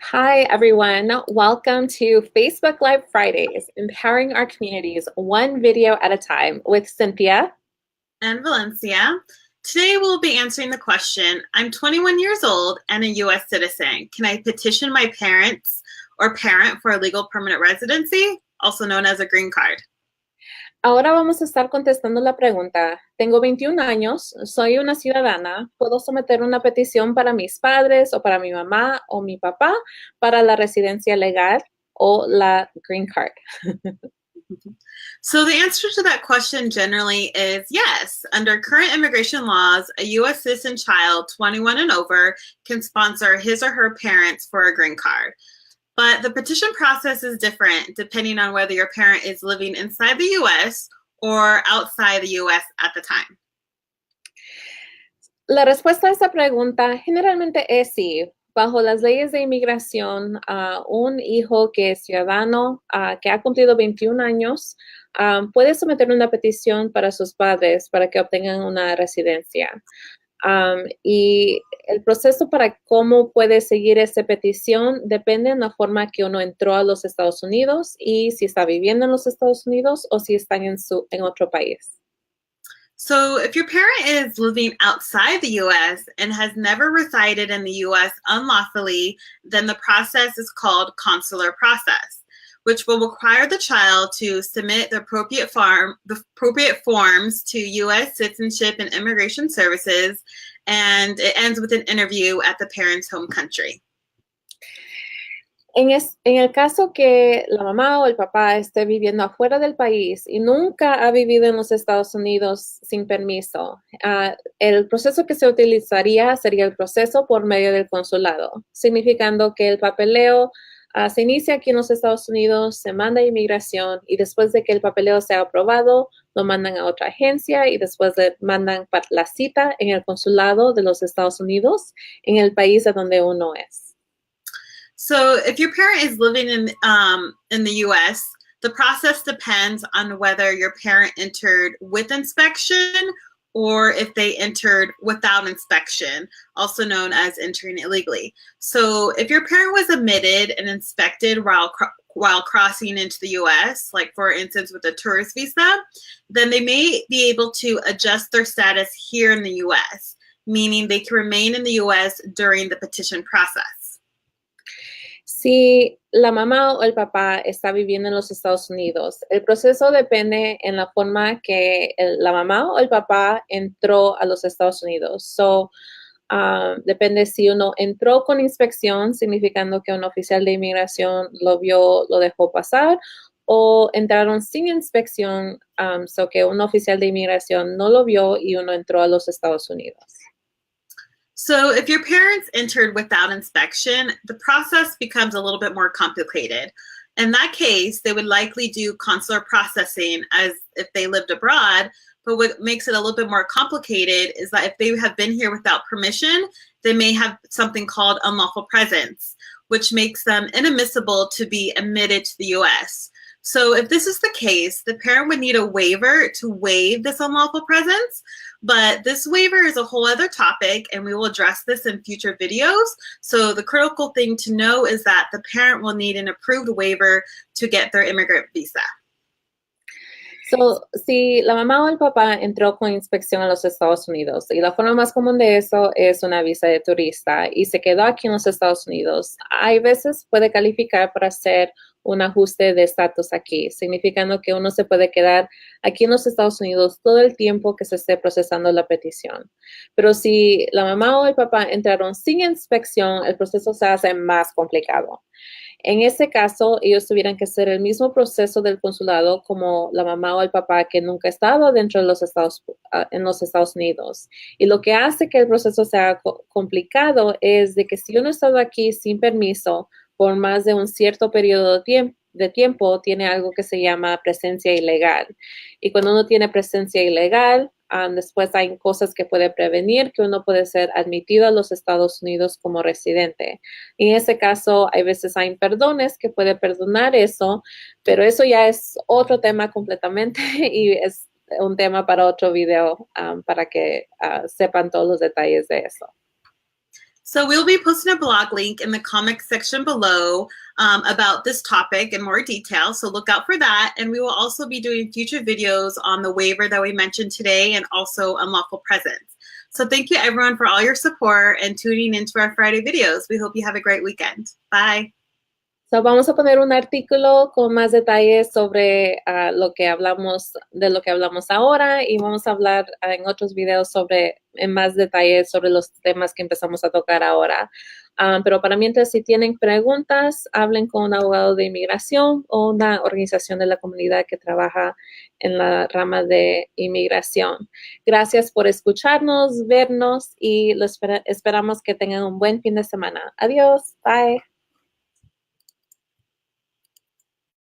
Hi, everyone. Welcome to Facebook Live Fridays, empowering our communities one video at a time with Cynthia and Valencia. Today we'll be answering the question, I'm 21 years old and a U.S. citizen. Can I petition my parents or parent for a legal permanent residency, also known as a green card? Ahora vamos a estar contestando la pregunta. Tengo 21 años, soy una ciudadana, ¿puedo someter una petición para mis padres o para mi mamá o mi papá para la residencia legal o la green card? So the answer to that question generally is yes. Under current immigration laws, a U.S. citizen child 21 and over can sponsor his or her parents for a green card. But the petition process is different depending on whether your parent is living inside the U.S. or outside the U.S. at the time. La respuesta a esta pregunta generalmente es sí. Bajo las leyes de inmigración, un hijo que es ciudadano, que ha cumplido 21 años, puede someter una petición para sus padres para que obtengan una residencia. Y el proceso para cómo puede seguir esa petición depende de la forma que uno entró a los Estados Unidos y si está viviendo en los Estados Unidos o si están en otro país. So if your parent is living outside the U.S. and has never resided in the U.S. unlawfully, then the process is called consular process, which will require the child to submit the appropriate forms to U.S. Citizenship and Immigration Services, and it ends with an interview at the parent's home country. En el caso que la mamá o el papá esté viviendo afuera del país y nunca ha vivido en los Estados Unidos sin permiso, el proceso que se utilizaría sería el proceso por medio del consulado, significando que el papeleo se inicia aquí en los Estados Unidos, se manda a inmigración y después de que el papeleo sea aprobado, lo mandan a otra agencia y después le mandan para la cita en el consulado de los Estados Unidos en el país a donde uno es. So if your parent is living in the U.S., the process depends on whether your parent entered with inspection or if they entered without inspection, also known as entering illegally. So if your parent was admitted and inspected while crossing into the U.S., like for instance with a tourist visa, then they may be able to adjust their status here in the U.S., meaning they can remain in the U.S. during the petition process. Si la mamá o el papá está viviendo en los Estados Unidos, el proceso depende en la forma que la mamá o el papá entró a los Estados Unidos. Depende si uno entró con inspección, significando que un oficial de inmigración lo vio, lo dejó pasar, o entraron sin inspección, que un oficial de inmigración no lo vio y uno entró a los Estados Unidos. So if your parents entered without inspection, the process becomes a little bit more complicated. In that case, they would likely do consular processing as if they lived abroad. But what makes it a little bit more complicated is that if they have been here without permission, they may have something called unlawful presence, which makes them inadmissible to be admitted to the U.S. So if this is the case, the parent would need a waiver to waive this unlawful presence. But this waiver is a whole other topic, and we will address this in future videos. So the critical thing to know is that the parent will need an approved waiver to get their immigrant visa. Si la mamá o el papá entró con inspección a los Estados Unidos y la forma más común de eso es una visa de turista y se quedó aquí en los Estados Unidos, hay veces puede calificar para hacer un ajuste de estatus aquí, significando que uno se puede quedar aquí en los Estados Unidos todo el tiempo que se esté procesando la petición. Pero si la mamá o el papá entraron sin inspección, el proceso se hace más complicado. En ese caso, ellos tuvieran que hacer el mismo proceso del consulado como la mamá o el papá que nunca ha estado dentro de en los Estados Unidos. Y lo que hace que el proceso sea complicado es de que si uno ha estado aquí sin permiso por más de un cierto periodo de tiempo, tiene algo que se llama presencia ilegal. Y cuando uno tiene presencia ilegal, después hay cosas que puede prevenir que uno puede ser admitido a los Estados Unidos como residente. Y en ese caso, hay veces hay perdones que puede perdonar eso, pero eso ya es otro tema completamente y es un tema para otro video para que sepan todos los detalles de eso. So we'll be posting a blog link in the comments section below about this topic in more detail. So look out for that. And we will also be doing future videos on the waiver that we mentioned today and also unlawful presence. So thank you everyone for all your support and tuning into our Friday videos. We hope you have a great weekend. Bye. So, vamos a poner un artículo con más detalles sobre de lo que hablamos ahora, y vamos a hablar en otros videos en más detalles sobre los temas que empezamos a tocar ahora. Pero para mientras, si tienen preguntas, hablen con un abogado de inmigración o una organización de la comunidad que trabaja en la rama de inmigración. Gracias por escucharnos, vernos, y esperamos que tengan un buen fin de semana. Adiós. Bye.